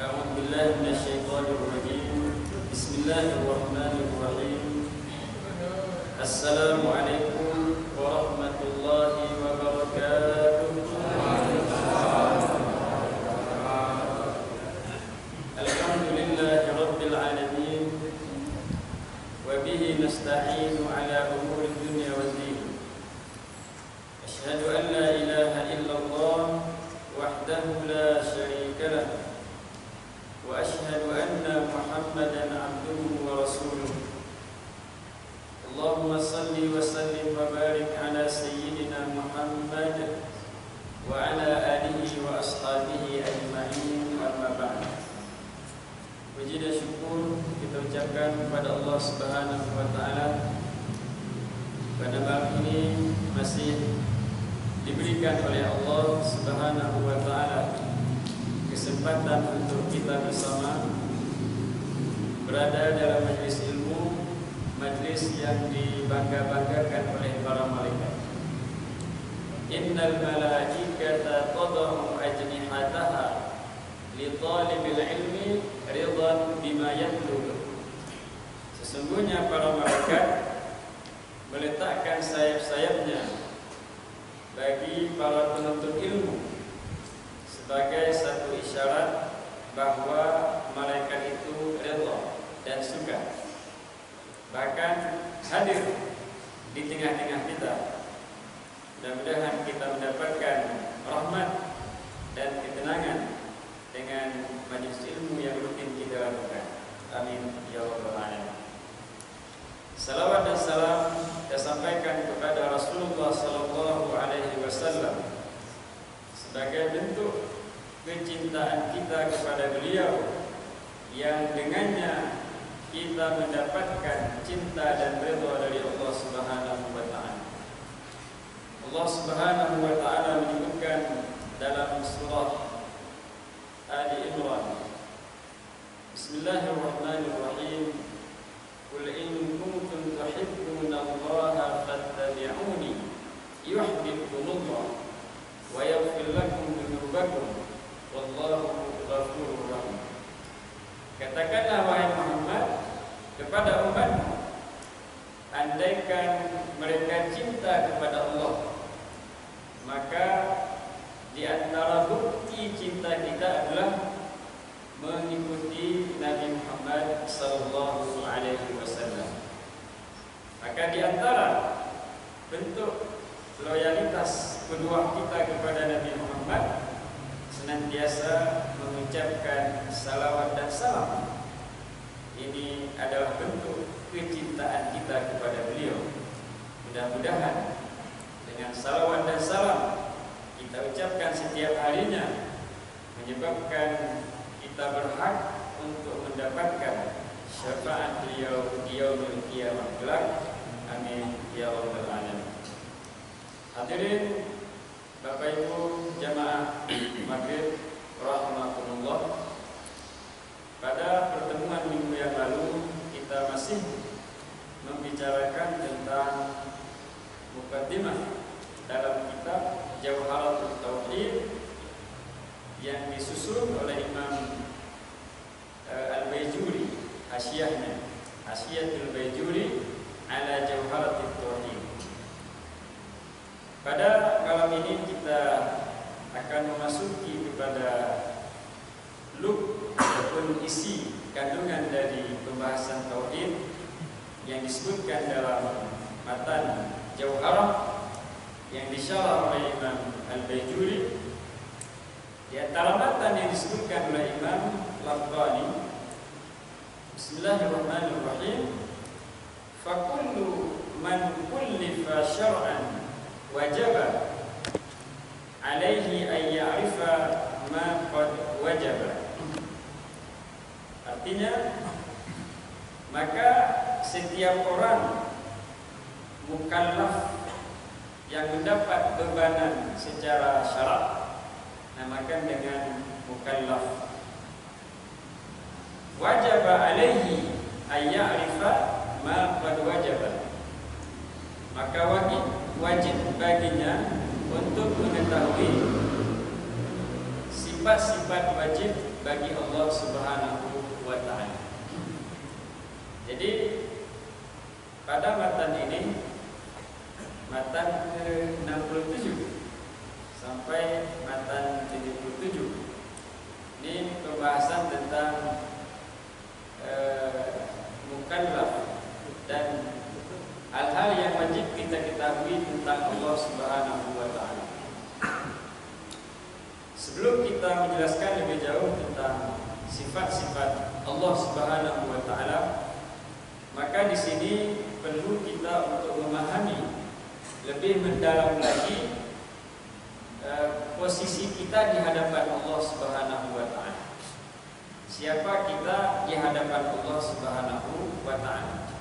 أعوذ بالله من الشيطان الرجيم. بسم الله الرحمن الرحيم. السلام عليكم ورحمة الله وبركاته. الحمد لله رب العالمين، وبه نستعين على أمور الدنيا والدين. أشهد أن لا إله إلا الله وحده لا شريك له، وأشهد أن محمدا عبده ورسوله. اللهم صل وسلم وبارك على سيدنا محمد وعلى آله وأصحابه أجمعين. أما بعد. Puji dan syukur kita ucapkan kepada Allah Subhanahu wa taala. Pada malam ini masih diberikan oleh Allah Subhanahu wa taala kesempatan untuk kita bersama berada dalam majlis ilmu, majlis yang dibangga-banggakan oleh para malaikat. Innal malaikata tad'u ajnihataha li talibil ilmi ridan bima yatlub. Sesungguhnya para malaikat meletakkan sayap-sayapnya bagi para penuntut ilmu sebagai satu isyarat bahwa malaikat itu redha dan suka, bahkan hadir di tengah-tengah kita. Mudah-mudahan kita mendapatkan rahmat dan ketenangan dengan majlis ilmu yang rutin kita lakukan. Amin ya rabbal alamin. Salawat dan salam kita sampaikan kepada Rasulullah sallallahu alaihi wasallam sebagai bentuk kecintaan kita kepada beliau, yang dengannya kita mendapatkan cinta dan redha dari Allah Subhanahu wa taala. Allah Subhanahu wa taala menyebutkan dalam surah Ali Imran, Bismillahirrahmanirrahim, Qul in kuntum tuhibbuna Allaha fattabi'uni yuhibbukumullah wa yaghfir lakum dhunubakum wallahu ghafurur rahim. Katakanlah wahai Muhammad kepada umatmu, andaikan mereka cinta kepada Allah, maka di antara bukti cinta kita adalah mengikuti Nabi Muhammad sallallahu alaihi wasallam. Maka di antara bentuk loyalitas kedua kita kepada Nabi Muhammad senantiasa mengucapkan salawat dan salam. Ini adalah bentuk kecintaan kita kepada beliau. Mudah-mudahan dengan salawat dan salam kita ucapkan setiap harinya menyebabkan kita berhak untuk mendapatkan syafaat beliau di yaumil qiyamah kelak. Amin ya rabbal alamin. Hadirin Bapak Ibu jamaah maghrib rahimakumullah. Pada pertemuan minggu yang lalu kita masih membicarakan tentang mukaddimah dalam kitab Jawharatul Tauhid yang disusun oleh Imam Al-Baijuri, hasyiahnya, Hasyiatul Baijuri ala Jawharatul Tauhid. Pada malam ini kita akan memasuki kepada lub ataupun isi kandungan dari pembahasan tauhid yang disebutkan dalam matan Jawharah yang disyarah oleh Imam Al-Baijuri. Di antara matan yang disebutkan oleh Imam Laqani, Bismillahirrahmanirrahim, fakullu man kullifa syar'an wajaba alaihi an ya'rifa ma qad wajaba. Artinya, maka setiap orang mukallaf yang mendapat bebanan secara syarak namakan dengan mukallaf, wajaba alaihi an ya'rifa ma qad wajaba, maka wajib baginya untuk mengetahui sifat-sifat wajib bagi Allah Subhanahu wa taala. Jadi pada matan ini, matan ke-67 sampai matan 77, ini pembahasan tentang mukallaf dan hal-hal yang wajib kita ketahui tentang Allah Subhanahu wa taala. Sebelum kita menjelaskan lebih jauh tentang sifat-sifat Allah Subhanahu wa taala, maka di sini perlu kita untuk memahami lebih mendalam lagi posisi kita di hadapan Allah Subhanahu wa taala. Siapa kita di hadapan Allah Subhanahu wa taala?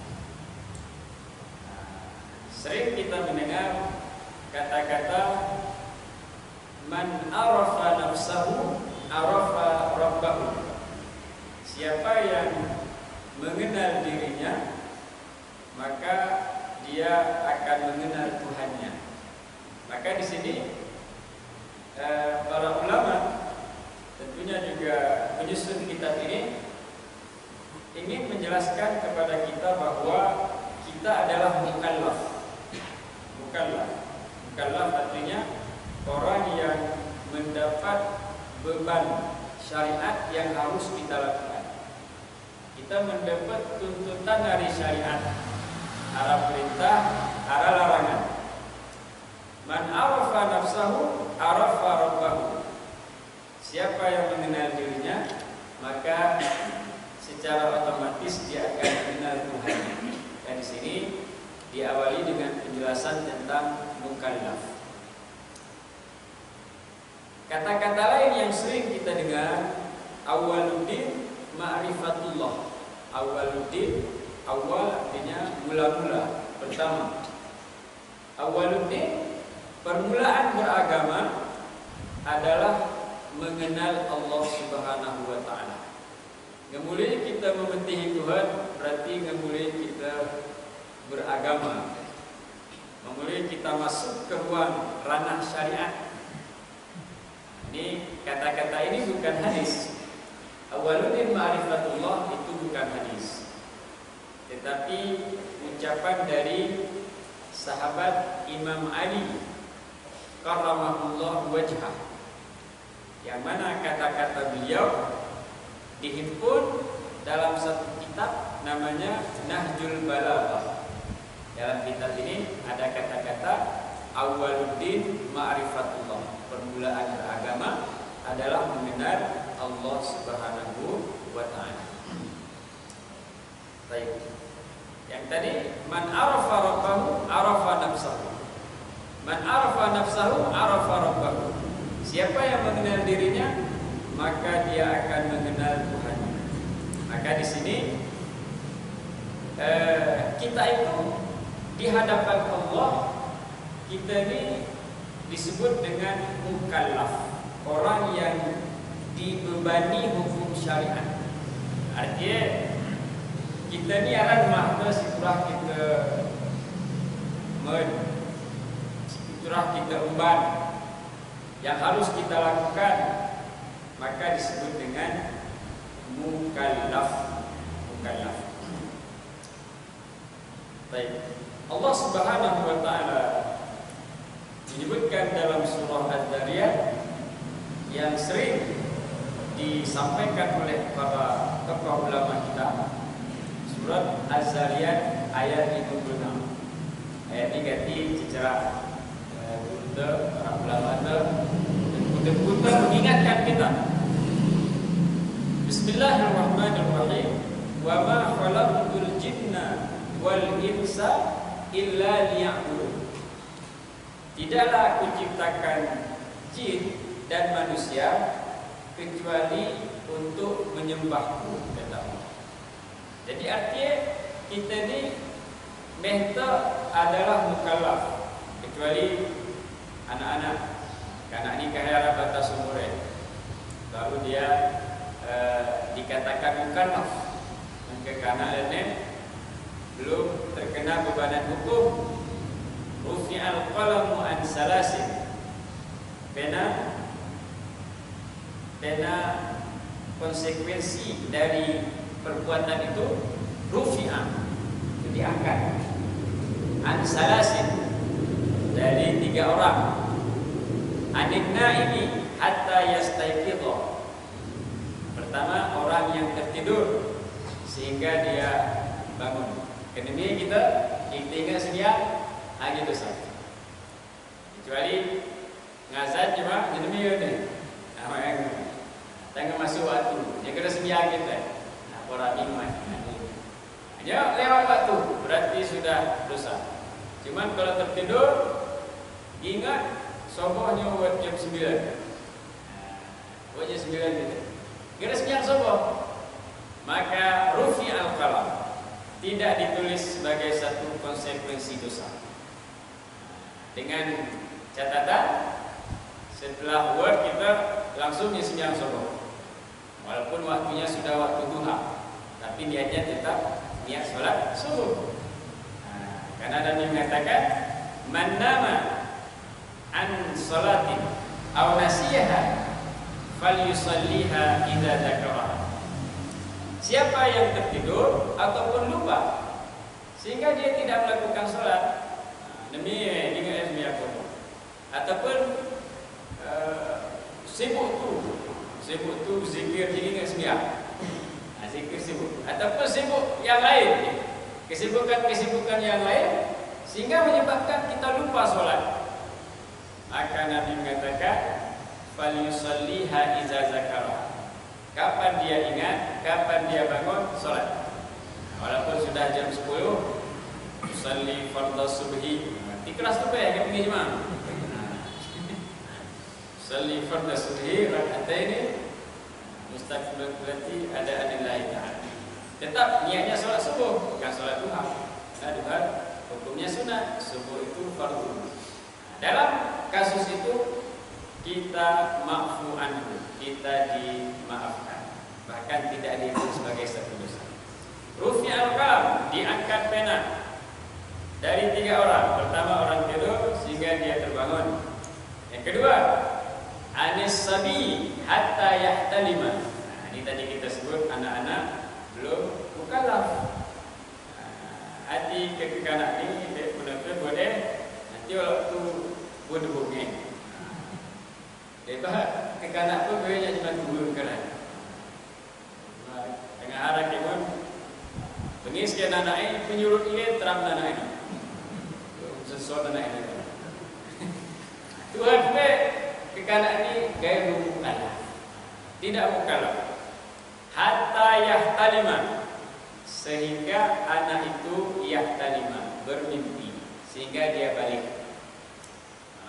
Sering kita mendengar kata-kata man arafa nafsahu arafa rabbahu. Siapa yang mengenal dirinya, maka dia akan mengenal Tuhannya. Maka di sini para ulama, tentunya juga penyusun kitab ini, ingin menjelaskan kepada kita bahwa kita adalah mukallaf. Mukallaf artinya orang yang mendapat beban syariat yang harus kita lakukan. Kita mendapat tuntutan dari syariat, arah perintah, arah larangan. Man arafa nafsahu arafa rabbahu. Siapa yang mengenal dirinya, maka secara otomatis dia akan mengenal Tuhannya. Dan di sini diawali dengan penjelasan tentang mukallaf. Kata-kata lain yang sering kita dengar, awaluddin ma'rifatullah. Awaluddin, awal artinya mula-mula, pertama. Awaluddin, permulaan beragama adalah mengenal Allah Subhanahu wa taala. Ngemulai kita mementihi Tuhan berarti ngemulai kita beragama. Ngemulai kita masuk ke ruang ranah syariat. Ini kata-kata ini bukan hadis. Awaluddin ma'rifatullah itu bukan hadis, tetapi ucapan dari sahabat Imam Ali karramahullah wajhah, yang mana kata-kata beliau dihimpun dalam satu kitab namanya Nahjul Balaghah. Dalam kitab ini ada kata-kata awaluddin ma'rifatullah, permulaan beragama adalah mengenal Allah Subhanahu wa taala. Baik. Yang tadi man arafa rabbahu arafa nafsahu. Man arafa nafsahu arafa rabbahu. Siapa yang mengenal dirinya, maka dia akan mengenal Tuhan. Maka di sini kita itu di hadapan Allah, kita ini disebut dengan mukallaf, orang yang dibebani hukum syariat. Artinya kita ni aran mahta siturah kita siturah kita umban yang harus kita lakukan, maka disebut dengan mukallaf. Baik. Allah Subhanahu wa taala menyebutkan dalam surah Az-Zariyat yang sering disampaikan oleh para tokoh ulama kita, surat Az-Zariyat ayat 56. Ayat ini ganti secara para ulama betul-betul mengingatkan kita. Bismillahirrahmanirrahim. Wa ma khalaqtul jinna wal insa illa liya'budun. Tidaklah aku ciptakan jin dan manusia kecuali untuk menyembahku, kata Allah. Jadi artinya kita ni mehta adalah mukallaf, kecuali anak-anak. Anak ni kahara batas umur, baru dia dikatakan mukallaf. Karena lainnya belum terkena bebanan hukum. Rufi'al qalamu an salasin, pena karena konsekuensi dari perbuatan itu rufi'ah, itu diangkat an salasin, dari 3 orang, anikna ini hatta yastaiqidha. Pertama, orang yang tertidur sehingga dia bangun. Kedua kita ingat sedia lagi dosa. Kecuali ngazan cuma jenemi ni. Apa yang tengah masuk waktu. Dia kena sedia kita. Orang iman. Dia lewat waktu berarti sudah dosa. Cuman kalau tertidur ingat sobohnya buat jam 9. Buat jam 9 gitu. Kena sedia soboh. Maka rufi al-qalam, tidak ditulis sebagai satu konsekuensi dosa. Dengan catatan setelah word kita langsung sembahyang subuh. Walaupun waktunya sudah waktu duha, tapi niatnya tetap niat salat subuh. Karena Nabi mengatakan man nama an salatin aw nasiyaha falyusalliha idza dzakaraha. Siapa yang tertidur ataupun lupa sehingga dia tidak melakukan sholat, demi dengan sembahyang, ataupun sibuk tu zikir dengan sembahyang, zikir sibuk, ataupun sibuk yang lain, kesibukan yang lain sehingga menyebabkan kita lupa sholat, maka Nabi mengatakan falyusalliha idza dzakara. Kapan dia ingat, kapan dia bangun, sholat. Walaupun sudah jam 10, usalli fardhu subhi. Ikhlas tu ya, kita pergi jemaah. Usalli fardhu subhi rak'ataini mustaqbil berarti ada anillahi ta'ala. Tetap niatnya sholat subuh, bukan sholat duha. Nah, duha hukumnya sunat, subuh itu fardhu. Dalam kasus itu kita ma'fu anhu, kita dimaafkan, bahkan tidak dihitung sebagai satu dosa. Rufi al-qalam, diangkat pena dari 3 orang. Pertama, orang tidur sehingga dia terbangun. Yang kedua, anis sabi hatta yahtalima. Ini tadi kita sebut anak-anak belum mukallaf. Hati kekanak ini dia benar-benar boleh nanti waktu berdebungnya. Lepas kekanak pun boleh jadi bantu guru kerana tengah hari pun pengis ke anak ini penyuruh ini terang anak ini sesuatu anak ini Tuhan pun kekanak ini gaya mukallaf, tidak mukallaf hatta yahtalima, sehingga anak itu yahtalima, bermimpi sehingga dia balik.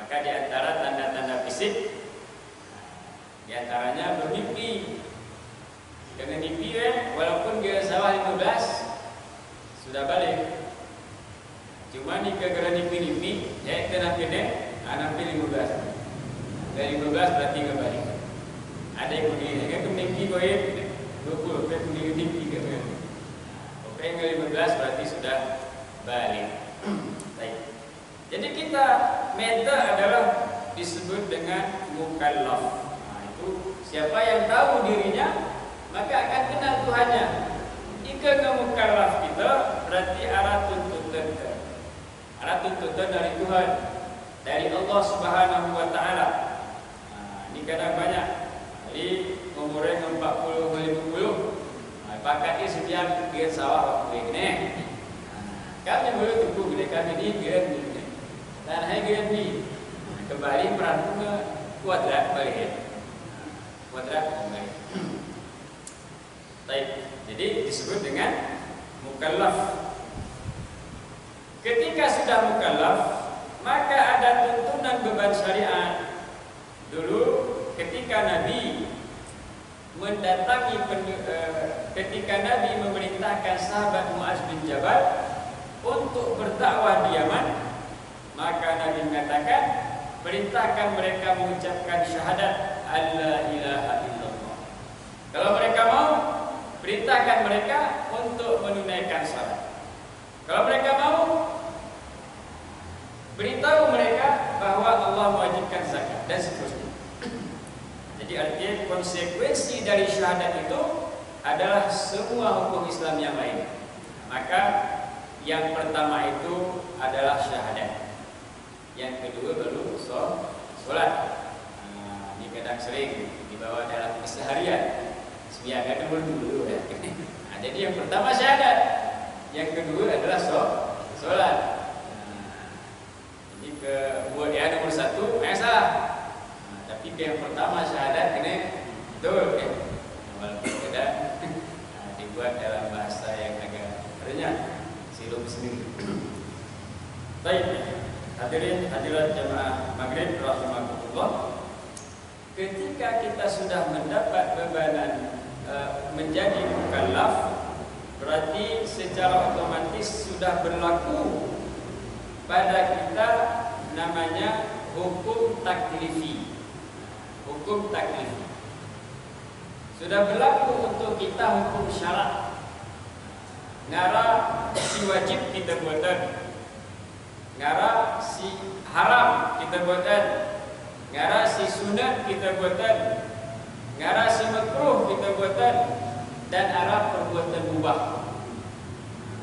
Maka di antara tanda-tanda fisik, di antaranya bermimpi. Dengan mimpi walaupun dia sawah 15 sudah balik. Cuma ni gara-gara mimpi, ya kena kena anak 15. Dari 15 berarti enggak balik. Ada yang begini, kan mimpi goib 20, kan mimpi ke kan. Oke, 15 berarti sudah balik. Baik. Jadi kita meta adalah disebut dengan mukallaf. Siapa yang tahu dirinya maka akan kenal Tuhannya. Jika enggak mukallaf kita, berarti arah tuntutan dari Tuhan, dari Allah Subhanahu wa taala. Ini kadang banyak. Jadi umurnya 40 50. Pakatnya setiap dia sawah waktu ini. Kami boleh tunggu bila kami ni geran ni. Dan hai geran ni. Kembali peran ke kuadrat balik. Kuadrat kembali. Baik, jadi disebut dengan mukallaf. Ketika sudah mukallaf, maka ada tuntunan beban syariat. Dulu ketika Nabi mendatangi ketika Nabi memerintahkan sahabat Muaz bin Jabal untuk berdakwah di Yaman, maka Nabi mengatakan, perintahkan mereka mengucapkan syahadat alla ilaha illallah. Kalau mereka mau, perintahkan mereka untuk menunaikan salat. Kalau mereka mau, beritahu mereka bahwa Allah mewajibkan zakat dan seterusnya. Jadi artinya konsekuensi dari syahadat itu adalah semua hukum Islam yang lain. Maka yang pertama itu adalah syahadat. Yang kedua baru sholat. Nah, ini kadang sering dibawa dalam keseharian. Sebiarkan dulu ya. Nah, jadi yang pertama syahadat, yang kedua adalah sholat. Nah, jadi buat dia nomor satu, salah. Nah, tapi yang pertama syahadat ini betul ya. Walaupun kadang dibuat dalam bahasa yang agak renyah, sirup sendiri. Baik, hadirin hadirat jemaah maghrib rahimakumullah. Ketika kita sudah mendapat bebanan menjadi mukallaf, berarti secara otomatis sudah berlaku pada kita namanya hukum taklifi. Hukum taklifi sudah berlaku untuk kita hukum syarak. Ngara si wajib kita buatan, ngara si haram kita buatan, ngara si sunat kita buatan, ngara si makruh kita buatan, dan arah perbuatan mubah.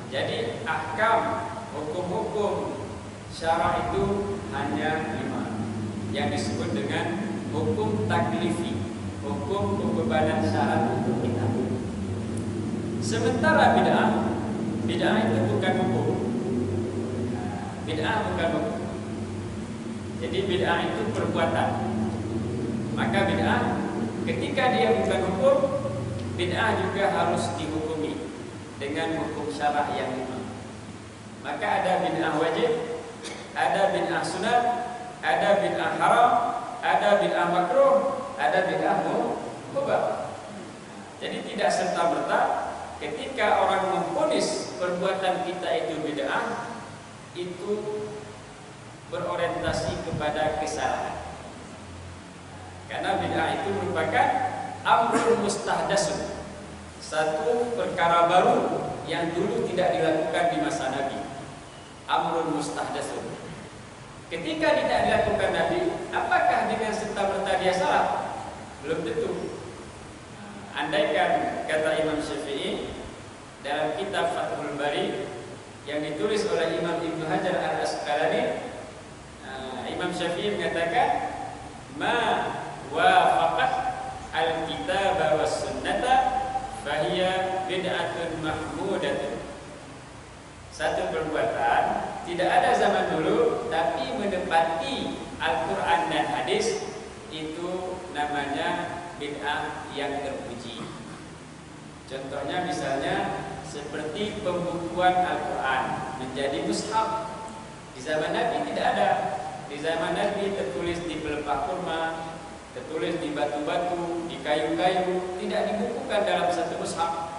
Jadi ahkam hukum-hukum syarak itu hanya 5 yang disebut dengan hukum taklifi, hukum pembebanan syarat untuk kita. Sementara bid'ah itu bukan hukum. Bid'ah bukan hukum. Jadi bid'ah itu perbuatan. Maka bid'ah ketika dia bukan hukum, bid'ah juga harus dihukumi dengan hukum syarah yang 5. Maka ada bid'ah wajib, ada bid'ah sunat, ada bid'ah haram, ada bid'ah makruh, ada bid'ah mubah. Jadi tidak serta-merta ketika orang memvonis perbuatan kita itu bid'ah, itu berorientasi kepada kesalahan. Karena bid'ah itu merupakan amrun mustahdasun, satu perkara baru yang dulu tidak dilakukan di masa Nabi. Amrun mustahdasun. Ketika tidak dilakukan Nabi, apakah dengan serta-merta dia salah? Belum tentu. Andaikan kata Imam Syafi'i dalam kitab Fathul Bari yang ditulis oleh Imam Ibnu Hajar Al-Asqalani, Imam Syafi'i mengatakan ma wafaqat al-kitab was sunnata fahiya bid'atun mahmudatun. Satu perbuatan tidak ada zaman dulu tapi menepati Al-Quran dan hadis, itu namanya bid'ah yang terpuji. Contohnya misalnya seperti pembukuan Al-Quran menjadi mushaf. Di zaman Nabi tidak ada. Di zaman Nabi tertulis di pelepah kurma, tertulis di batu-batu, di kayu-kayu, tidak dibukukan dalam satu mushaf.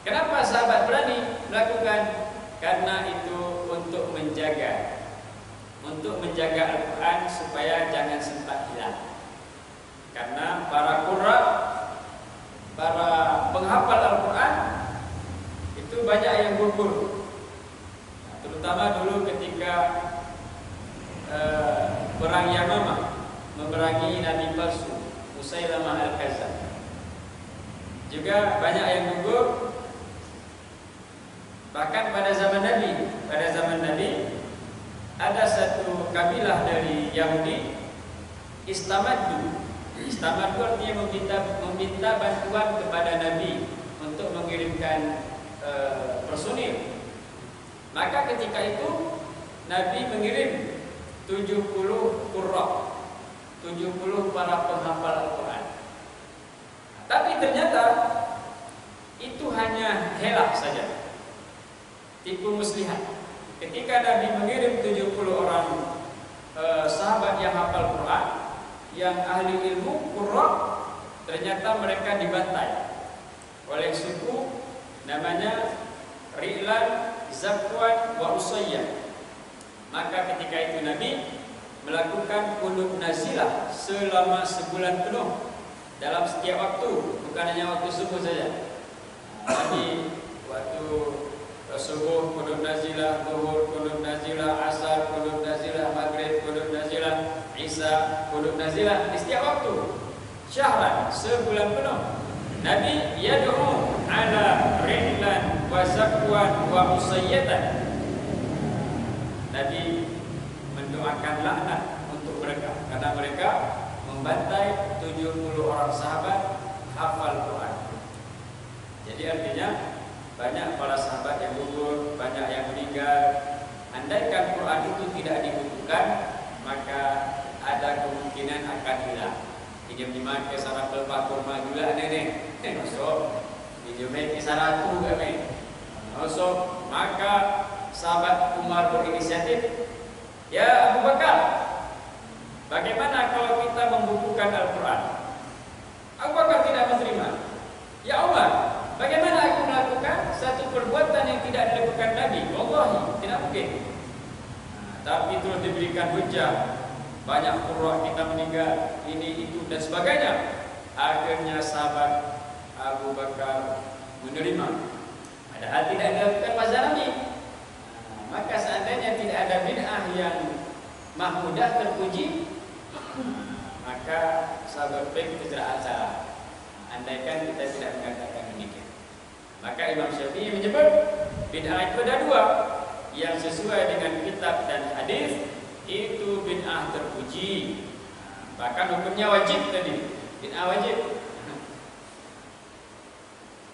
Kenapa sahabat berani melakukan? Karena itu untuk menjaga Al-Quran supaya jangan sempat hilang. Karena para qurra, para penghafal Al-Quran itu banyak yang gugur. Terutama dulu ketika perang Yamamah memerangi Nabi palsu Musailamah Al-Kadzdzab, juga banyak yang gugur. Bahkan pada zaman Nabi ada satu kabilah dari Yahudi, Istamadu artinya meminta bantuan kepada Nabi untuk mengirimkan personil. Maka ketika itu Nabi mengirim 70 qurra, 70 para penghafal Al-Quran. Tapi ternyata itu hanya helah saja, tipu muslihat. Ketika Nabi mengirim 70 orang sahabat yang hafal Quran, yang ahli ilmu qurra, ternyata mereka dibantai oleh suku namanya Ri'lan, Zakwan, wa Usayyah. Maka ketika itu Nabi melakukan qunut nazilah selama sebulan penuh dalam setiap waktu, bukan hanya waktu subuh saja. Nabi waktu subuh qunut nazilah, zuhur qunut nazilah, asar qunut nazilah, maghrib qunut nazilah, isya qunut nazilah di setiap waktu. Syahran, sebulan penuh. Nabi yad'u ala ridlan wa zakwan wa usayyatan. Nabi mendoakan laknat untuk mereka karena mereka membantai 70 orang sahabat hafal Quran. Jadi artinya banyak para sahabat yang gugur, banyak yang meninggal. Andaikan Quran itu tidak dibukukan, maka ada kemungkinan akan hilang. Hingga dimakai saraf pelpa kurma juga nenek. Masuk. Hingga kisah ratu kami. Masuk. Maka sahabat Umar berinisiatif, ya Abu Bakar, bagaimana kalau kita membukukan Al-Quran? Abu Bakar tidak menerima. Ya Umar, bagaimana aku melakukan satu perbuatan yang tidak dilakukan Nabi? Wallahi, tidak mungkin. Tapi terus diberikan hujah. Banyak qurra kita meninggal, ini itu dan sebagainya. Akhirnya sahabat Abu Bakar menerima. Padahal tidak dilakukan masa Nabi. Maka seandainya tidak ada bid'ah yang mahmudah terpuji, maka sahabat baik itu tidak salah. Andaikan kita tidak mengatakan demikian. Maka Imam Syafi'i menyebut bid'ah itu ada dua, yang sesuai dengan kitab dan hadis itu bid'ah terpuji. Bahkan hukumnya wajib tadi, bid'ah wajib.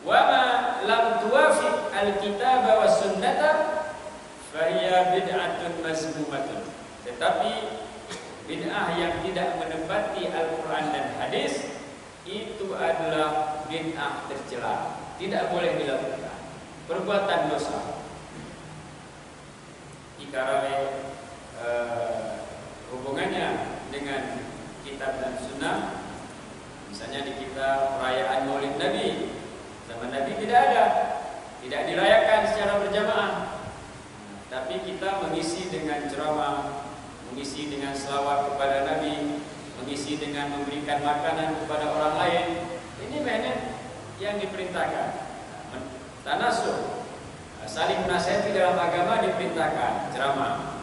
Wa ma lam tuwafiq al-kitaba was sunnata fa hiya bid'atun mazmumatun. Tetapi bid'ah yang tidak menepati Al-Qur'an dan hadis itu adalah bid'ah tercela, tidak boleh dilakukan, perbuatan dosa. Ikarame hubungannya dengan kitab dan sunnah. Misalnya di kitab perayaan Maulid Nabi, zaman Nabi tidak ada, tidak dirayakan secara berjamaah. Tapi kita mengisi dengan ceramah, mengisi dengan selawat kepada Nabi, mengisi dengan memberikan makanan kepada orang lain. Ini memang yang diperintahkan. Tanasuh, saling menasihati dalam agama diperintahkan, ceramah.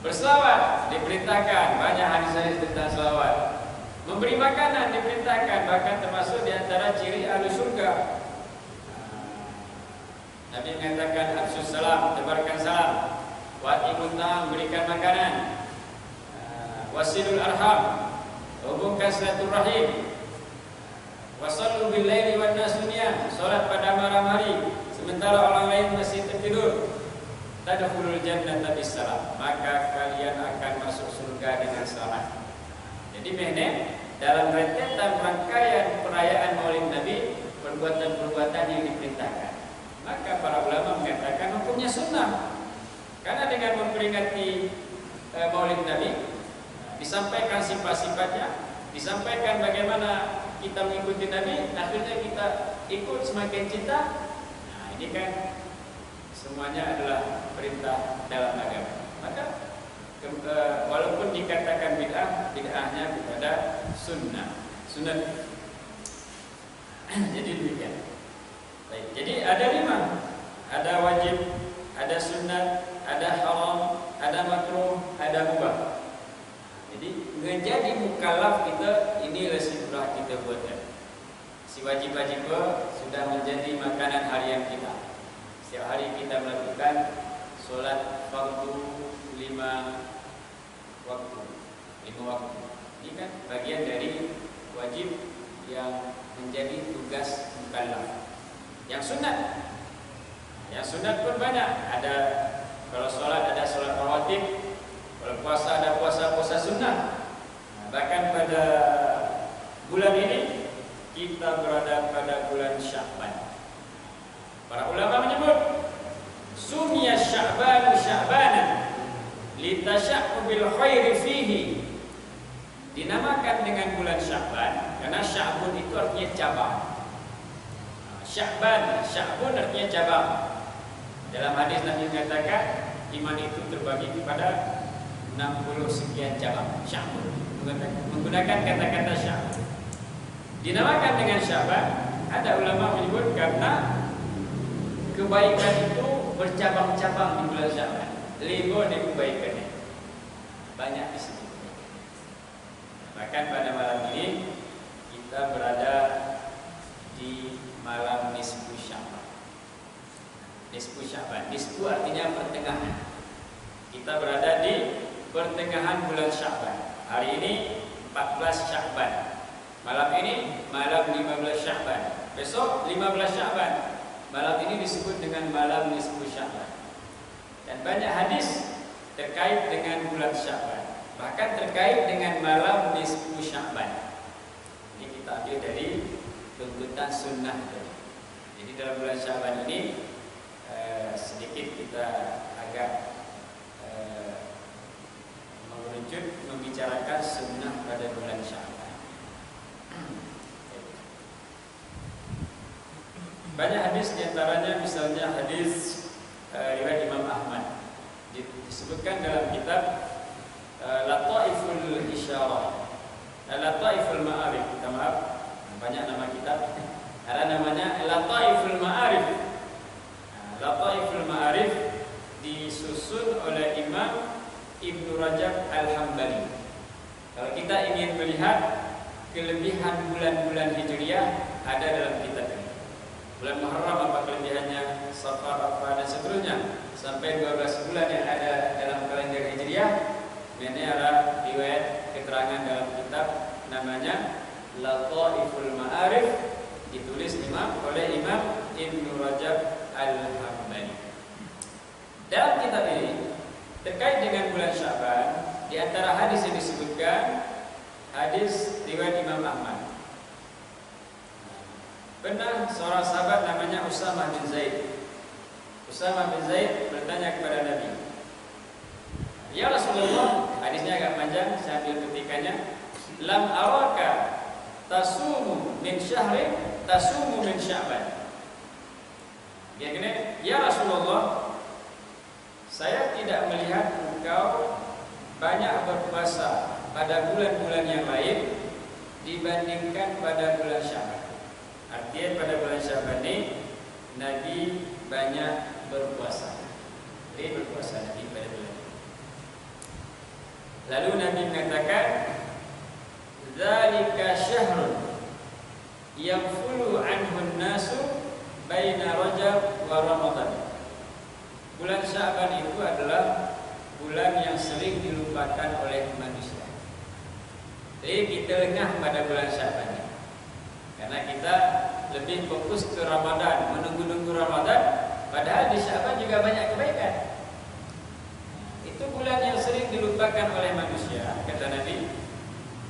Berselawat diperintahkan, banyak hadis-hadis tentang selawat. Memberi makanan diperintahkan, bahkan termasuk di antara ciri ahli surga. Nabi mengatakan afsus salam, tebarkan salam. Wa'timut ta'am, berikan makanan. Wasilul arham, hubungkan silaturahim. Wasallu bil laili wan nas niyam, salat pada malam hari sementara orang lain masih tertidur. Tadkhulul jannata bisalam, maka kalian akan masuk surga dengan selamat. Jadi memang dalam rentetan rangkaian perayaan Maulid Nabi, perbuatan-perbuatan yang diperintahkan. Maka para ulama mengatakan hukumnya sunnah. Karena dengan memperingati Maulid Nabi disampaikan sifat-sifatnya, disampaikan bagaimana kita mengikuti Nabi, akhirnya kita ikut semakin cinta. Nah, ini kan semuanya adalah perintah dalam agama. Maka walaupun dikatakan bid'ah, bid'ahnya kepada sunnah. Jadi demikian. Baik, jadi ada 5. Ada wajib, ada sunnah, ada haram, ada makruh, ada mubah. Jadi menjadi mukallaf kita, ini resikolah kita buatkan. Si wajib-wajib sudah menjadi makanan harian kita. Setiap hari kita melakukan solat fardu 5 waktu. Ini kan bagian dari wajib yang menjadi tugas mukallaf. Yang sunat pun banyak. Ada kalau solat ada solat rawatib, kalau puasa ada puasa sunnah. Bahkan pada bulan ini kita berada pada bulan Sya'ban. Para ulama menyebut sumya Sya'banu Sya'banan litasyaqqu khairi fihi. Dinamakan dengan bulan Sya'ban karena Sya'bun itu artinya cabang. Sya'bun artinya cabang. Dalam hadis Nabi mengatakan iman itu terbagi kepada 60 sekian cabang. Sya'bun menggunakan kata-kata Sya'bun. Dinamakan dengan Sya'ban, ada ulama menyebut karena kebaikan itu bercabang-cabang di bulan Sya'ban. Lego di kebaikannya banyak di sini. Bahkan pada malam ini kita berada di malam nisfu Sya'ban. Nisfu Sya'ban, nisfu artinya pertengahan. Kita berada di pertengahan bulan Sya'ban. Hari ini 14 Sya'ban. Malam ini malam 15 Sya'ban. Besok 15 Sya'ban. Malam ini disebut dengan malam nisfu Sya'ban. Dan banyak hadis terkait dengan bulan Sya'ban, bahkan terkait dengan malam nisfu Sya'ban. Ini kita ambil dari tuntutan sunnah. Jadi dalam bulan Sya'ban ini sedikit kita agak mengerucut membicarakan sunnah pada bulan Sya'ban. Banyak hadis, diantaranya misalnya hadis riwayat Imam Ahmad, disebutkan dalam kitab Lataiful Isyarah, Lataiful Ma'arif. Kita maaf, banyak nama kitab. Ada namanya Lataiful Ma'arif. Lataiful Ma'arif disusun oleh Imam Ibnu Rajab Al-Hambali. Kalau kita ingin melihat kelebihan bulan-bulan Hijriah, ada dalam kitab ini. Bulan Muharram apa kelebihannya, Safar apa dan seterusnya, sampai 12 bulan yang ada dalam kalender Hijriah. Ini ada riwayat keterangan dalam kitab namanya Lataiful Ma'arif, ditulis oleh Imam Ibnu Rajab Al-Hambali. Dalam kitab ini terkait dengan bulan Sya'ban, di antara hadis yang disebutkan hadis riwayat Imam Ahmad. Pernah seorang sahabat namanya Usamah bin Zaid. Usamah bin Zaid bertanya kepada Nabi, "Ya Rasulullah," hadisnya agak panjang, saya ambil kutikannya, "Lam araka tasumu min syahrin tasumu min Sya'ban." Dia kena, "Ya Rasulullah, saya tidak melihat engkau banyak berpuasa pada bulan-bulan yang lain dibandingkan pada bulan Sya'ban." Artinya pada bulan Sya'ban ini Nabi banyak berpuasa. Jadi berpuasa Nabi pada bulan ini. Lalu Nabi mengatakan, "Dzalika syahrun yanfulu anhu an-nasu baina Rajab wa Ramadan." Bulan Sya'ban itu adalah bulan yang sering dilupakan oleh manusia. Jadi kita lengah pada bulan Sya'ban ini, karena kita lebih fokus ke Ramadan, menunggu-nunggu Ramadan, padahal di Sya'ban juga banyak kebaikan. Itu bulan yang sering dilupakan oleh manusia, kata Nabi,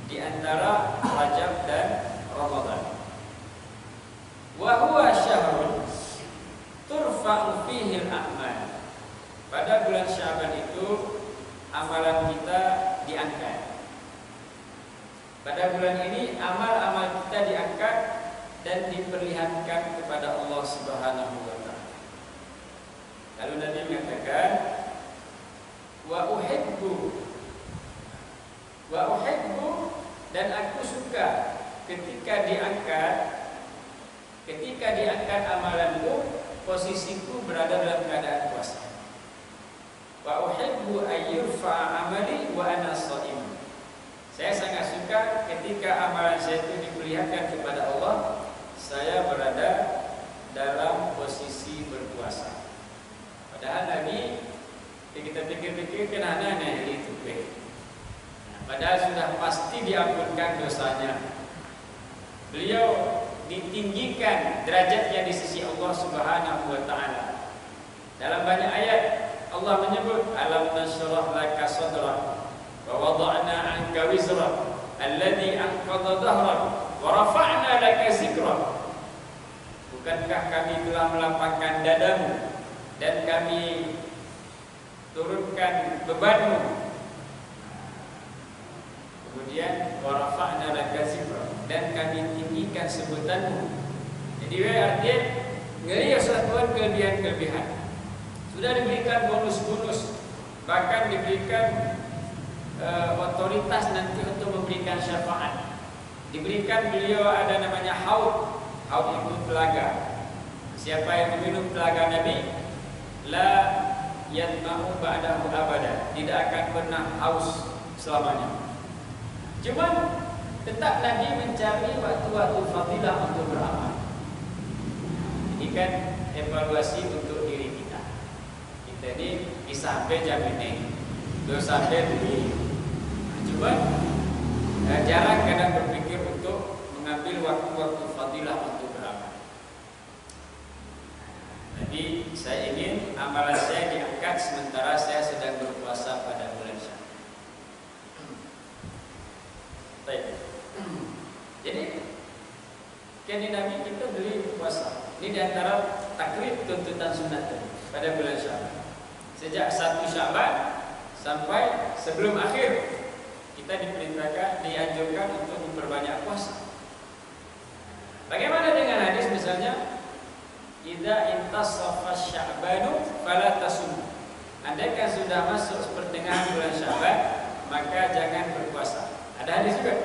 di antara Rajab dan Ramadan. Wa huwa syahrun turfa'u fihi al-a'mal. Pada bulan Sya'ban itu amalan kita diangkat. Pada bulan ini amal-amal kita diangkat dan diperlihatkan kepada Allah Subhanahu wa taala. Lalu Nabi mengatakan, wa uhibbu dan aku suka ketika diangkat amalanku, posisiku berada dalam keadaan puasa. Wa uhibbu ayyurfa'a amali wa ana sha'im. Saya sangat suka ketika amalan saya itu diperlihatkan kepada Allah, saya berada dalam posisi berpuasa. Padahal Nabi, kita pikir-pikir kenapa nih itu? Padahal sudah pasti diampunkan dosanya. Beliau ditinggikan derajatnya di sisi Allah Subhanahu wa taala. Dalam banyak ayat Allah menyebut, "Alam nashrah laka sadrak wa wada'na 'anka wizrak alladhi anqadha dhahrak wa rafa'na laka zikrak." Bukankah kami telah melapangkan dadamu dan kami turunkan bebanmu? Kemudian wa rafa'na laka zikrak, dan kami tinggikan sebutanmu. Jadi artinya ngelihat satuan kelebihan-kelebihan. Sudah diberikan bonus-bonus, bahkan diberikan otoritas nanti untuk memberikan syafaat. Diberikan beliau ada namanya haud itu telaga. Di Siapa yang meminum telaga Nabi, la yatma'u ba'dahu abada, tidak akan pernah haus selamanya. Cuman tetap Nabi mencari waktu-waktu fadilah untuk beramal. Ini kan evaluasi untuk diri kita. Kita ini sampai jam ini, belum sampai begini. Cuman jarang kadang berpikir untuk mengambil waktu-waktu fadilah untuk beramal. Jadi saya ingin amalan saya diangkat sementara saya sedang berpuasa pada bulan Syawal. Baik. Jadi kini Nabi kita beli puasa. Ini diantara taklid tuntutan sunat pada bulan Syawal. Sejak 1 Sya'ban sampai sebelum akhir kita diperintahkan, dianjurkan untuk memperbanyak puasa. Bagaimana dengan hadis misalnya, idza intasafa Sya'banu fala tasum. Andaikan sudah masuk pertengahan bulan Sya'ban, maka jangan berpuasa. Ada hadis juga.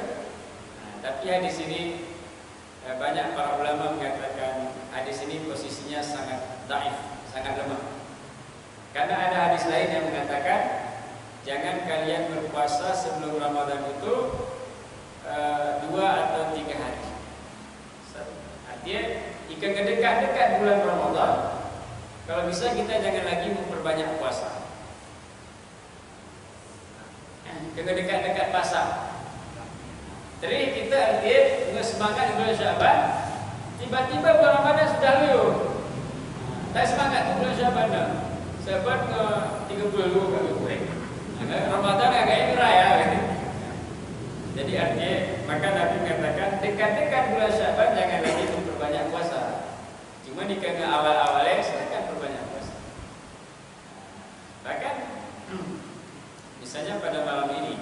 Tapi hadis ini banyak para ulama mengatakan hadis ini posisinya sangat dhaif, sangat lemah. Karena ada hadis lain yang mengatakan jangan kalian berpuasa sebelum Ramadan itu 2 atau 3 hari. Artinya jika dekat-dekat bulan Ramadan, kalau bisa kita jangan lagi memperbanyak puasa. Jika dekat-dekat pasar, jadi kita artinya semangat di bulan Sya'ban, tiba-tiba bulan Ramadan sudah lalu. Tak semangat di bulan Sya'ban dah. Sebab 30 kali kurang. Ramadan agak murah ya. Jadi artinya maka Nabi mengatakan dekat-dekat bulan Sya'ban jangan lagi memperbanyak puasa. Cuma jika awal-awalnya silakan perbanyak puasa. Bahkan misalnya pada malam ini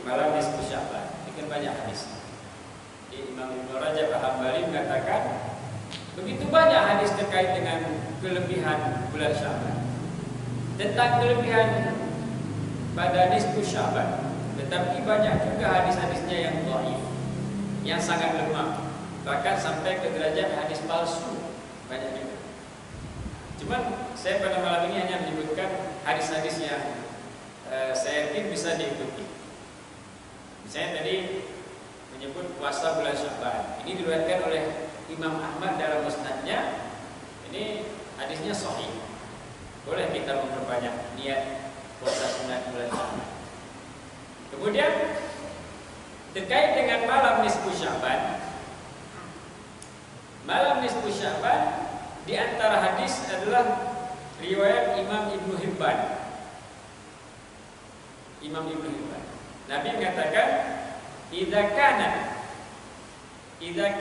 malam nisfu Sya'ban, ini kan banyak hadis. Imam Ibnu Rajab Al-Hambali mengatakan begitu banyak hadis terkait dengan kelebihan bulan Sya'ban, tentang kelebihan pada nisfu Sya'ban, tetapi banyak juga hadis-hadisnya yang dhaif, yang sangat lemah, bahkan sampai ke derajat hadis palsu, banyak juga. Cuman saya pada malam ini hanya menyebutkan hadis-hadis yang saya yakin bisa diikuti. Misalnya tadi menyebut puasa bulan Sya'ban. Ini diriwayatkan oleh Imam Ahmad dalam musnadnya. Ini hadisnya sahih. Boleh kita memperbanyak niat puasa sunat bulan Sya'ban. Kemudian terkait dengan malam nisfu Sya'ban. Malam nisfu Sya'ban di antara hadis adalah riwayat Imam Ibnu Hibban. Imam Ibnu Hibban. Nabi mengatakan, idza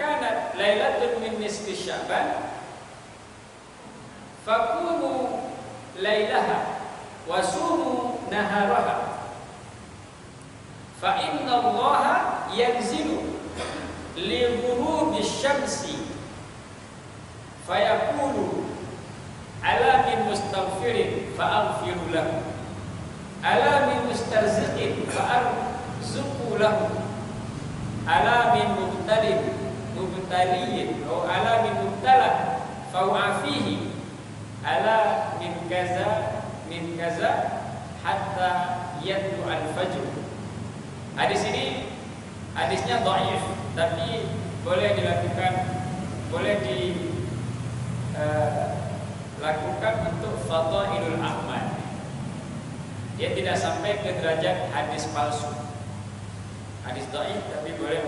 kanat lailatun min nisfi Sya'ban faqumu lailaha wa sumu naharaha fa inna Allaha yanzilu li ghurubi syamsi fayaqulu ala min mustaghfirin fa'aghfiru lahu ala min mustarziqin fa'arzuqu lahu ala min mubtaliyin atau ala min mubtala fa'u'afihi ala min kaza hatta yatlu al-fajr. Hadis ini hadisnya dhaif, tapi boleh dilakukan, boleh dilakukan untuk fadailul a'mal. Dia tidak sampai ke derajat hadis palsu, hadis dhaif, tapi boleh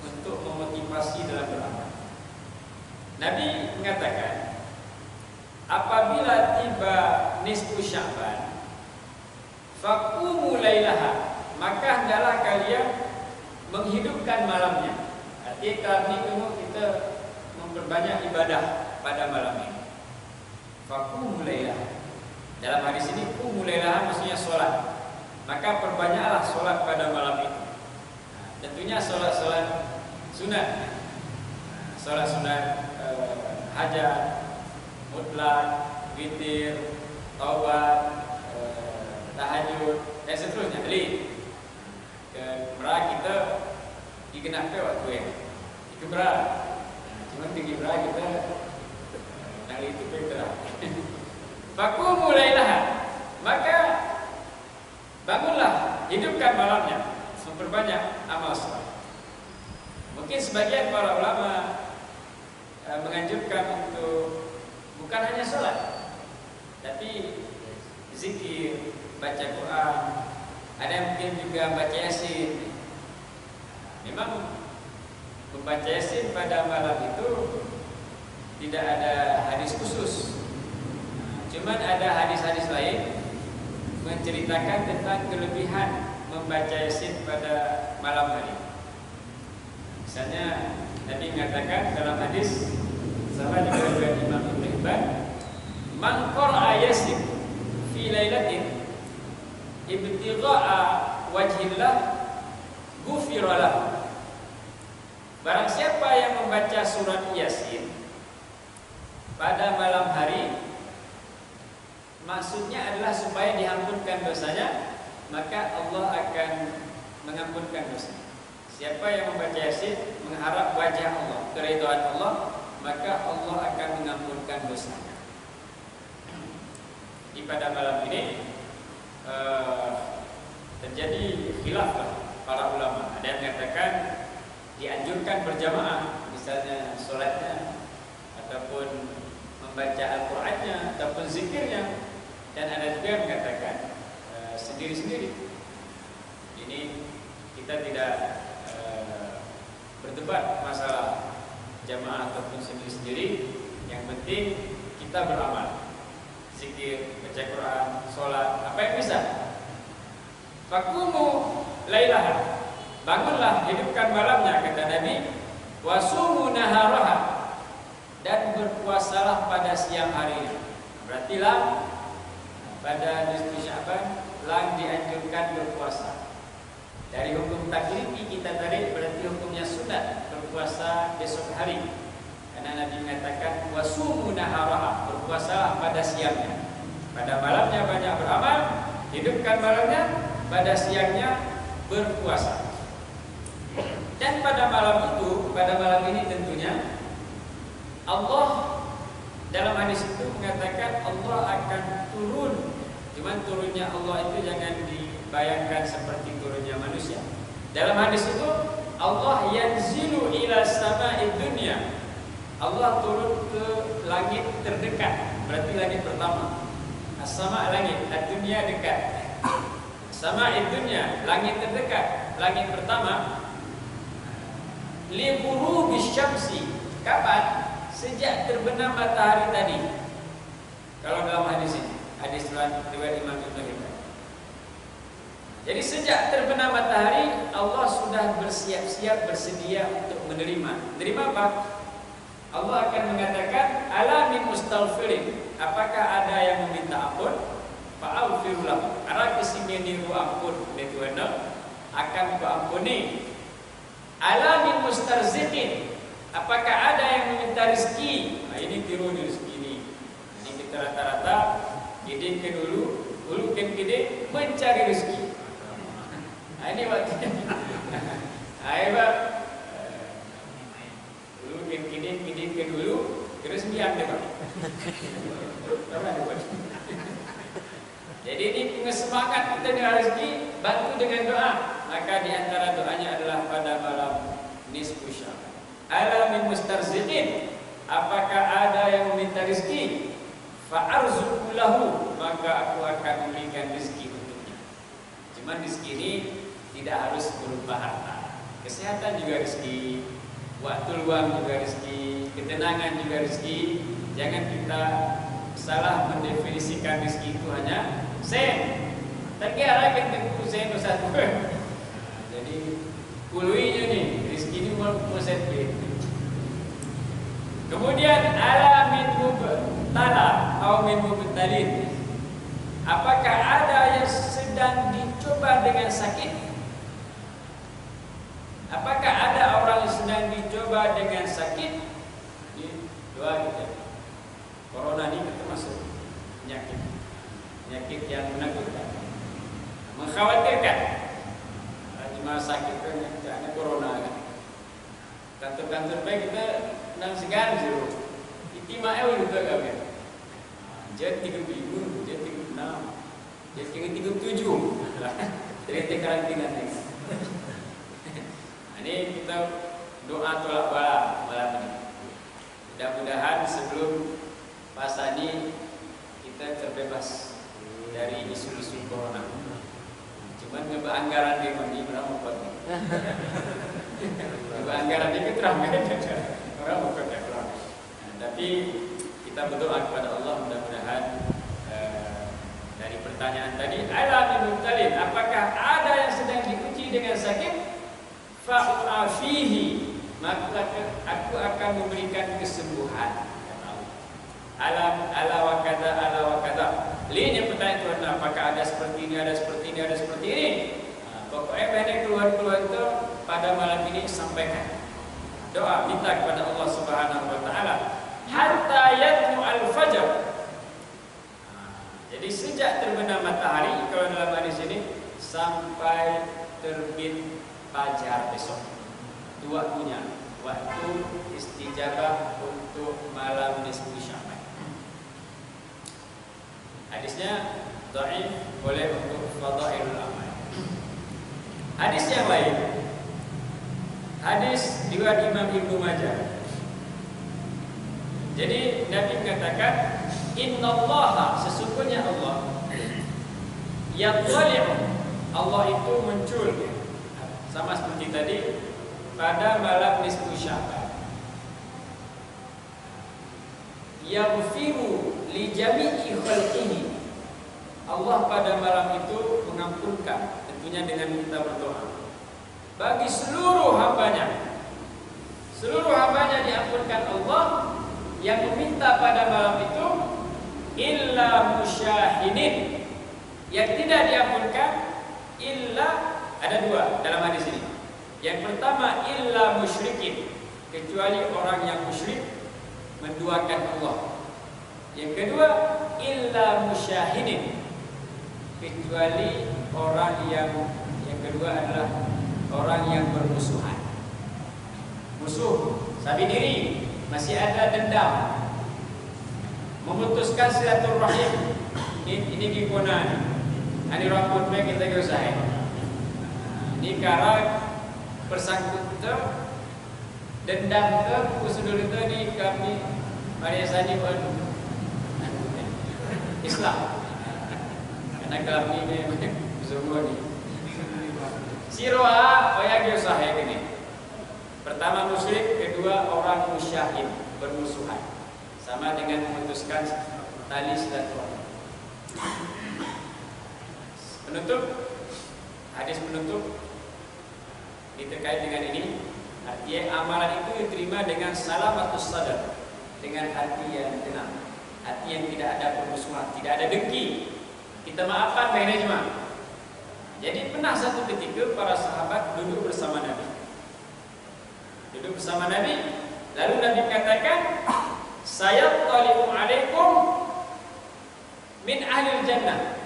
untuk memotivasi dalam beramal. Nabi mengatakan, apabila tiba nisfu Sya'ban, faqumu lailaha, maka hendaklah kalian menghidupkan malamnya. Artinya kami kita memperbanyak ibadah pada malam ini. Faqumu lailaha. Dalam hadis ini qumu lailaha maksudnya sholat. Maka perbanyaklah sholat pada malam itu. Tentunya sholat-sholat sunat, sholat-sholat hajat, mutlak, witir, taubat, tahajud, dan seterusnya. Jadi merah kita dikenakkan waktu yang dikeberat. Cuma tinggi berapa kita nali itu bergerak. Fakumu lailaha, maka bangunlah, hidupkan malamnya, memperbanyak amal saleh. Mungkin sebagian para ulama menganjurkan untuk bukan hanya sholat, tapi zikir, baca Quran, ada yang mungkin juga baca Yasin. Memang membaca Yasin pada malam itu tidak ada hadis khusus, cuman ada hadis-hadis lain menceritakan tentang kelebihan membaca Yasin pada malam hari. Misalnya Nabi mengatakan dalam hadis sahabat diriwayatkan Imam Ibnu Hibban, man qara'a Yasin fi lailatin ibtigha'a wajhillah ghufira lahu. Barang siapa yang membaca surat Yasin pada malam hari, maksudnya adalah supaya diampunkan dosanya, maka Allah akan mengampunkan dosanya. Siapa yang membaca Yasin mengharap wajah Allah, keridhaan Allah, maka Allah akan mengampunkan dosanya. Di pada malam ini terjadi khilaf para ulama. Ada yang mengatakan dianjurkan berjamaah, misalnya sholatnya ataupun membaca Al-Qur'annya ataupun zikirnya, dan ada juga yang mengatakan sendiri-sendiri. Ini kita tidak berdebat masalah jamaah ataupun sendiri-sendiri. Yang penting kita beramal, zikir, baca Quran, sholat, apa yang bisa. Fakumu lailaha, bangunlah, hidupkan malamnya, kata Nabi. Wasumu naharaha, dan berpuasalah pada siang harinya. Berarti lah pada nisfu Sya'ban lang dianjurkan berpuasa. Dari hukum taklifi kita tarik, berarti hukumnya sunat berpuasa besok hari. Karena Nabi mengatakan wasumu naharaha, berpuasalah pada siangnya. Pada malamnya banyak beramal, hidupkan malamnya, pada siangnya berpuasa. Dan pada malam itu, pada malam ini tentunya Allah dalam hadis itu mengatakan Allah akan turun. Cuman turunnya Allah itu jangan dibayangkan seperti turunnya manusia. Dalam hadis itu Allah yanzilu ila sama'id dunya, Allah turun ke langit terdekat. Berarti langit pertama. As-sama' langit, ad-dunya dekat. Sama'id dunya, langit terdekat. Langit pertama. Li ghurubish syamsi, kapan? Sejak terbenam matahari tadi. Kalau dalam hadis ini, hadis riwayat Imam Ibnu Hibban. Jadi sejak terbenam matahari Allah sudah bersiap-siap, bersedia untuk menerima. Menerima apa? Allah akan mengatakan ala min mustaghfirin, apakah ada yang meminta ampun? Fa'aghfir lahu, ara kesini niru ampun itu akan kuampuni. Ala min mustarziqin, apakah ada yang meminta rezeki? Nah, ini tiru rezeki ini. Ini kita rata-rata gede ke dulu kan gede mencari rezeki. Nah, ini waktu. Ayo Pak. Dulu kan gede ke dulu terus biar deh Pak. Jadi ini semangat kita dengan rezeki, bantu dengan doa. Maka di antara doanya adalah pada malam nisfu Sya'ban. Ala min mustarziqin, apakah ada yang meminta rezeki? Fa'arzuqu lahu, maka aku akan memberikan rezeki untuknya. Cuma rezeki ini tidak harus berupa harta. Kesehatan juga rezeki, waktu luang juga rezeki, ketenangan juga rezeki. Jangan kita salah mendefinisikan rezeki itu hanya sen. Terkira kan tentu sen satu. Jadi puluhinya nih rezeki ini mau sen. Kemudian ala min mubtala atau min mubtalin, apakah ada yang sedang dicoba dengan sakit? Apakah ada orang yang sedang dicoba dengan sakit? Ini doa kita. Corona ini termasuk penyakit yang menakutkan, mengkhawatirkan. Cuma sakit kan ada corona kan. Kantor-kantor baik kita nang segan jero. Itima juga kami. Jadi 30.000, jadi 36, jadi 37. Jadi karantina nih. Ini kita doa tolak bala malam ini. Mudah-mudahan sebelum puasa ini kita terbebas dari isu-isu corona. Cuman ngebah anggaran di mana orang mau pergi. Ngebah anggaran di terang orang mau pergi. Tapi kita berdoa kepada Allah mudah-mudahan dari pertanyaan tadi, ala mubtalin, apakah ada yang sedang diuji dengan sakit? Fa'afihi, maka aku akan memberikan kesembuhan. Ala wa kada. Lihatnya pertanyaan Tuhan, apakah ada seperti ini, ada seperti ini, ada seperti ini. Pokoknya banyak keluar-keluar itu pada malam ini sampaikan doa, minta kepada Allah Subhanahu wa taala hatta yatlu al-fajr. Jadi sejak terbenam matahari, kalau dalam hadis ini, sampai terbit fajar besok. Itu waktunya, waktu istijabah untuk malam nisfu Sya'ban. Hadisnya dhaif, boleh untuk fadhailul amal. Hadis yang lain, hadis riwayat Imam Ibnu Majah. Jadi Nabi mengatakan, innallaha, sesungguhnya Allah, yattali'u, Allah itu muncul sama seperti tadi pada malam nisfu Sya'ban. Yaghfiru li jami'i khalqihi, Allah pada malam itu mengampunkan, tentunya dengan kita berdoa, bagi seluruh hambanya. Seluruh hambanya diampunkan Allah. Yang meminta pada malam itu illa musyahinin, yang tidak diampunkan illa, ada dua dalam hadis ini. Yang pertama illa musyrikin, kecuali orang yang musyrik menduakan Allah. Yang kedua illa musyahinin, kecuali orang yang kedua adalah orang yang bermusuhan. Musuh sabi diri, masih ada dendam, memutuskan silaturahim. Ini gimana? Ini rambut baik kita usahain. Ini karena bersangkut tu, dendam tu, usul itu di kami Maria Sani Islam. Karena kami memang semua ni. Siroha, oya usahain ini. Pertama musyrik, kedua orang musyahid, bermusuhan. Sama dengan memutuskan tali silaturahim. Penutup, hadis penutup terkait dengan ini, artinya amalan itu diterima dengan salamatus sadar, dengan hati yang tenang, hati yang tidak ada permusuhan, tidak ada dengki. Kita maafkan manajemen. Jadi pernah satu ketika para sahabat duduk bersama Nabi. Duduk bersama Nabi, lalu Nabi mengatakan, sayattali'u alaikum min ahlil jannah.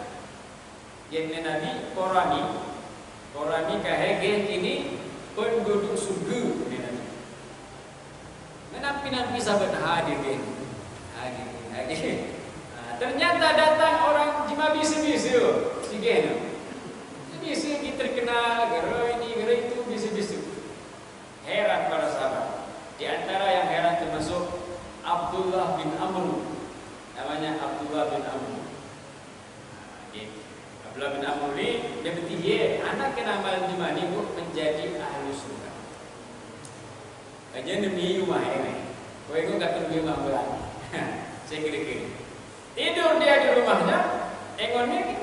Yang Nabi korani kahege ini penduduk surga. Menampi sahabat hadir. Ternyata datang orang jima bisu-bisu, bisu kita terkenal, gara ini, gara itu, bisu-bisu. Heran para sahabat. Di antara yang heran termasuk Abdullah bin Amr. Namanya Abdullah bin Amr. Abdullah bin Amr ini dia bertiga anak kena amal di mana menjadi ahli surga. Aja demi rumah ini. Kau itu kata demi rumah berani. Saya kira-kira tidur dia di rumahnya, engonnya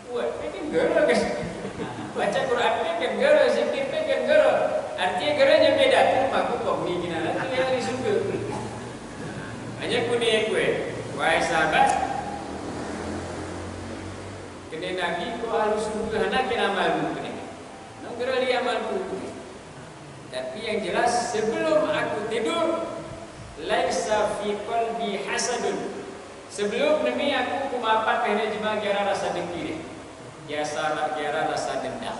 buat bikin gero guys. Baca Quran kan gero, zikir kan gero. Artinya geranya beda tuh, aku kok begini nanti yang di surga. Hanya kuning gue, wahai sahabat, kena Nabi kau harus surga, anak kena malu kena. Nak gera dia malu. Tapi yang jelas sebelum aku tidur, laisa fi qalbi hasadun. Sebelum demi aku kumapat kena jema gara rasa dengki. Biasa gara rasa dendam.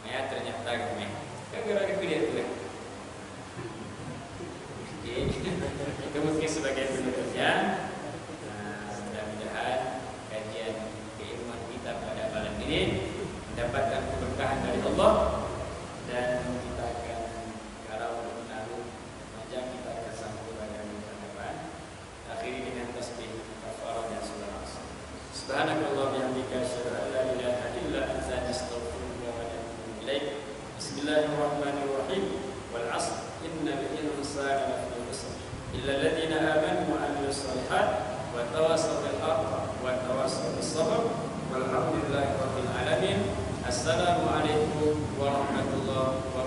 Ya ternyata gini. Gara-gara dia tu. Allah, dan kita akan kalau menaruh panjang kita akan sambung pada minggu depan. Akhiri dengan tasbih kafarah dan salat. Subhanallah bihamdika asyhadu an la ilaha illa anta astaghfiruka wa atubu ilaik. Bismillahirrahmanirrahim. Wal 'asr innal insana lafi khusr illa alladziina aamanu wa 'amilus shalihaat wa tawassaw bil haqqi wa tawassaw bis sabr. Walhamdulillahi rabbil alamin. Assalamualaikum warahmatullahi wabarakatuh.